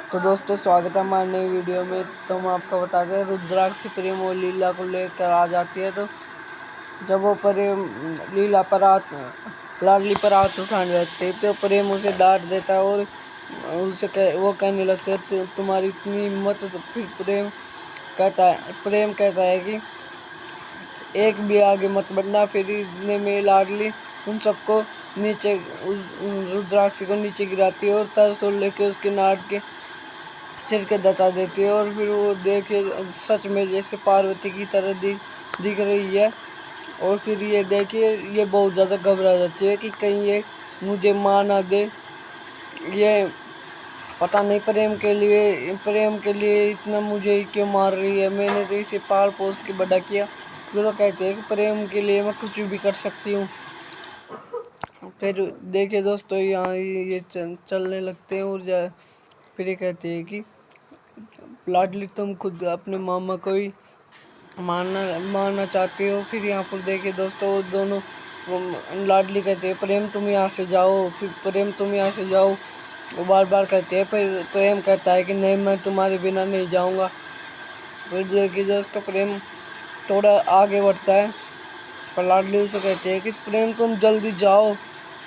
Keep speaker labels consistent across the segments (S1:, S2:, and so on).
S1: तो दोस्तों स्वागत है हमारे नई वीडियो में। तो हम आपको बताते हैं रुद्राक्ष प्रेम और लीला को लेकर आ जाती है। तो जब वो प्रेम लीला पर लाडली पर हाथ उठाने लगते हैं तो प्रेम उसे डांट देता है और वो कहने लगते हैं तुम्हारी इतनी हिम्मत। तो फिर प्रेम कहता है कि एक भी आगे मत बढ़ना। फिर इतने में लाडली उन सबको नीचे रुद्राक्ष को नीचे गिराती है और तरसोल लेके उसके नाक के सिर के दता देती है। और फिर वो देखे सच में जैसे पार्वती की तरह दिख रही है। और फिर ये देखिए ये बहुत ज़्यादा घबरा जाती है कि कहीं ये मुझे मार ना दे। ये पता नहीं प्रेम के लिए इतना मुझे क्यों मार रही है। मैंने तो इसे पाल पोस के बड़ा किया। फिर वो कहते हैं कि प्रेम के लिए मैं कुछ भी कर सकती हूँ। फिर देखिए दोस्तों यहाँ ये चलने लगते हैं और फिर ये कहते हैं कि लाडली तुम खुद अपने मामा को ही मारना चाहते हो। फिर यहाँ पर देखिए दोस्तों वो दोनों लाडली कहते हैं प्रेम तुम यहाँ से जाओ। फिर प्रेम तुम यहाँ से जाओ वो बार बार कहते हैं। फिर प्रेम कहता है कि नहीं मैं तुम्हारे बिना नहीं जाऊँगा। फिर देखिए दोस्तों प्रेम थोड़ा आगे बढ़ता है पर लाडली उसे कहती है कि प्रेम तुम जल्दी जाओ।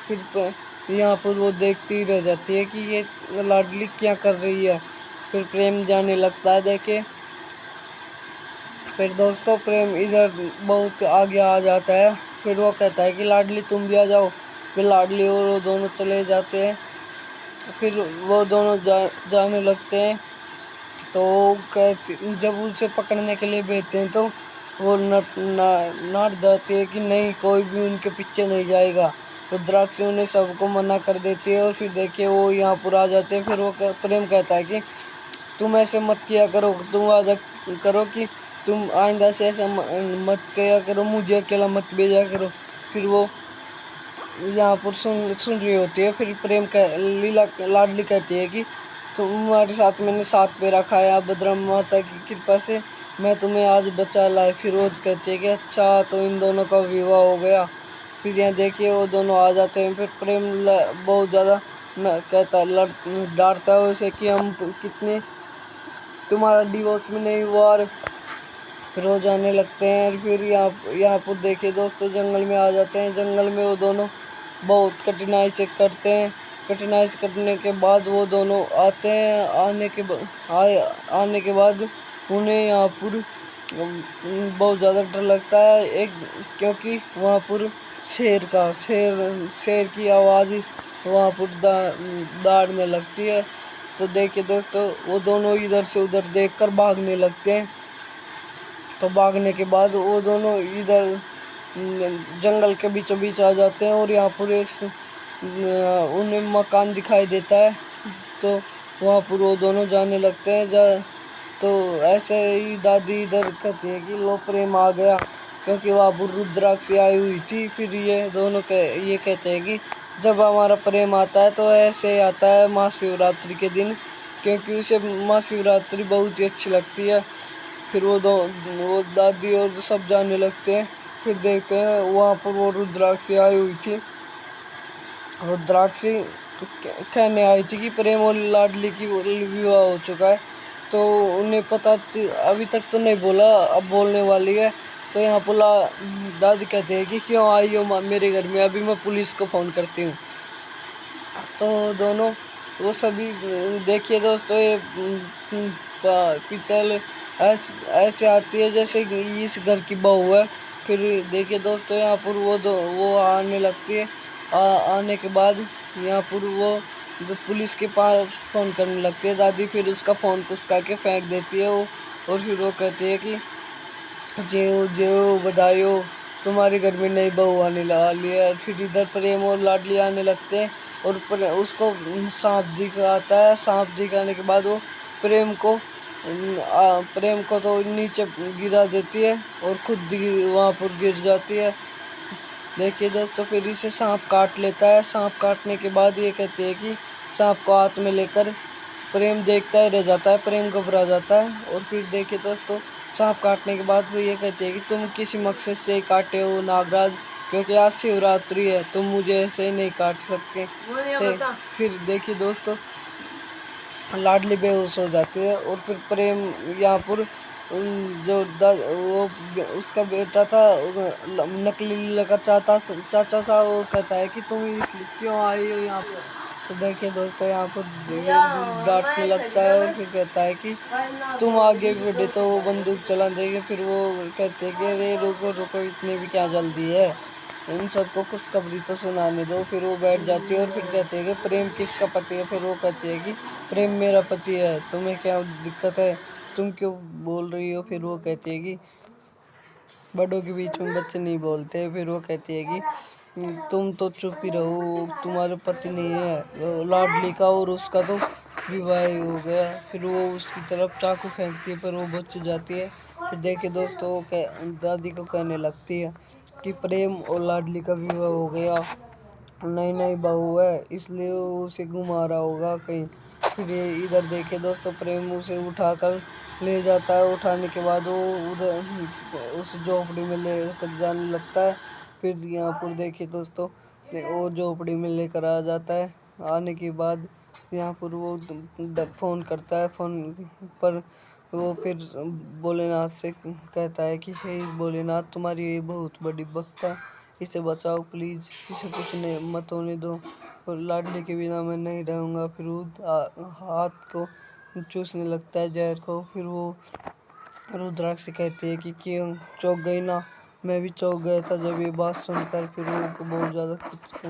S1: फिर यहाँ पर वो देखती ही रह जाती है कि ये लाडली क्या कर रही है। फिर प्रेम जाने लगता है देखे। फिर दोस्तों प्रेम इधर बहुत आगे आ जाता है। फिर वो कहता है कि लाडली तुम भी आ जाओ। फिर लाडली और वो दोनों चले जाते हैं। फिर वो दोनों जाने लगते हैं। तो जब उसे पकड़ने के लिए भेजते हैं तो वो नाट जाती है कि नहीं कोई भी उनके पीछे नहीं जाएगा। रुद्राक्ष उन्हें सबको मना कर देती है। और फिर देखिए वो यहाँ पर आ जाते हैं। फिर वो प्रेम कहता है कि तुम ऐसे मत किया करो, तुम वादा करो कि तुम आइंदा से ऐसा मत किया करो, मुझे अकेला मत भेजा करो। फिर वो यहाँ पर सुन रही होती है। फिर प्रेम लाडली कहती है कि तुम्हारे साथ मैंने 7 फेरा खाया, भद्रा माता की कृपा से मैं तुम्हें आज बचा लाए। फिर रोज कहती है कि अच्छा तो इन दोनों का विवाह हो गया। फिर यहाँ देखिए वो दोनों आ जाते हैं। फिर प्रेम बहुत ज़्यादा कहता है डांटता है उसे कि हम कितने तुम्हारा डिवोर्स में नहीं हुआ। और फिर वो जाने लगते हैं। फिर यहाँ पर देखिए दोस्तों जंगल में आ जाते हैं। जंगल में वो दोनों बहुत कठिनाई से करते हैं। कठिनाई से करने के बाद वो दोनों आते हैं। आने के बाद उन्हें यहाँ पर बहुत ज़्यादा डर लगता है एक क्योंकि वहाँ पर शेर की आवाज़ वहाँ पर दाड़ने लगती है। तो देखिए दोस्तों वो दोनों इधर से उधर देखकर भागने लगते हैं। तो भागने के बाद वो दोनों इधर जंगल के बीचों बीच आ जाते हैं। और यहाँ पर उन्हें मकान दिखाई देता है। तो वहाँ पर वो दोनों जाने लगते हैं। तो ऐसे ही दादी इधर कहती है कि लो प्रेम आ गया क्योंकि वहाँ पर रुद्राक्ष आई हुई थी। फिर ये दोनों ये कहते हैं कि जब हमारा प्रेम आता है तो ऐसे आता है महाशिवरात्रि के दिन क्योंकि उसे महाशिवरात्रि बहुत ही अच्छी लगती है। फिर वो दादी और सब जाने लगते हैं। फिर देखते हैं वहाँ पर वो रुद्राक्षी आई हुई थी। रुद्राक्षी कहने आई थी कि प्रेम और लाडली की विवाह हो चुका है। तो उन्हें पता अभी तक तो नहीं बोला, अब बोलने वाली है। तो यहाँ पर दादी कहते हैं कि क्यों आई हो मेरे घर में, अभी मैं पुलिस को फ़ोन करती हूँ। तो दोनों वो सभी देखिए दोस्तों ये पीतल ऐसे आती है जैसे इस घर की बहू है। फिर देखिए दोस्तों यहाँ पर वो आने लगती है। आने के बाद यहाँ पर वो पुलिस के पास फ़ोन करने लगती है दादी। फिर उसका फ़ोन कुचका के फेंक देती है वो। और फिर वो कहती है कि जेओ बधाई हो, तुम्हारे घर में नई बहू आने वाली है। फिर इधर प्रेम और लाडली आने लगते हैं और उसको सांप दिखाता है। सांप दिखाने के बाद वो प्रेम को तो नीचे गिरा देती है और खुद वहाँ पर गिर जाती है। देखिए दोस्तों फिर इसे सांप काट लेता है। सांप काटने के बाद ये कहते हैं कि सांप को हाथ में लेकर प्रेम देखता ही रह जाता है। प्रेम घबरा जाता है। और फिर देखिए दोस्तों सांप काटने के बाद वो ये कहते हैं कि तुम किसी मकसद से काटे हो नागराज, क्योंकि आज शिवरात्रि है, तुम मुझे ऐसे ही नहीं काट सकते थे। फिर देखिए दोस्तों लाडली बेहोश हो जाती है। और फिर प्रेम यहाँ पर वो उसका बेटा था, नकली लीला का चाचा सा, वो कहता है कि तुम क्यों आई हो यहाँ पे। तो देखिए दोस्तों, यहाँ पर डांटने लगता है और फिर कहता है कि तुम आगे बढ़े तो वो बंदूक चला देंगे। फिर वो कहते हैं कि अरे रुको रुको, इतनी भी क्या जल्दी है, इन सबको खुशखबरी तो सुनाने दो। फिर वो बैठ जाती है और फिर कहते हैं कि प्रेम किसका पति है। फिर वो कहती है कि प्रेम मेरा पति है, तुम्हें क्या दिक्कत है, तुम क्यों बोल रही हो। फिर वो कहती है कि बड़ों के बीच में बच्चे नहीं बोलते। फिर वो कहती है कि तुम तो चुप ही रहो, तुम्हारे पति नहीं है लाडली का, और उसका तो विवाह ही हो गया। फिर वो उसकी तरफ चाकू फेंकती है पर वो बच जाती है। फिर देखिए दोस्तों, वो दादी को कहने लगती है कि प्रेम और लाडली का विवाह हो गया, नई नई बहू है, इसलिए वो उसे घुमा रहा होगा कहीं। फिर ये इधर देखे दोस्तों, प्रेम उसे उठाकर ले जाता है। उठाने के बाद वो उधर उस झोपड़ी में लेकर जाने लगता है। फिर यहाँ पर देखिए दोस्तों, वो झोपड़ी में लेकर आ जाता है। आने के बाद यहाँ पर वो फ़ोन करता है। फ़ोन पर वो फिर भोलेनाथ से कहता है कि हे भोलेनाथ, तुम्हारी ये बहुत बड़ी भक्त है, इसे बचाओ प्लीज़, इसे कुछ नहीं मत होने दो, और लाडली के बिना मैं नहीं रहूँगा। फिर वो हाथ को चूसने लगता है जहर को। फिर वो रुद्राक्ष से कहती है कि क्यों चौंक गई ना, मैं भी चौंक गया था जब ये बात सुनकर। फिर वो बहुत ज़्यादा कुछ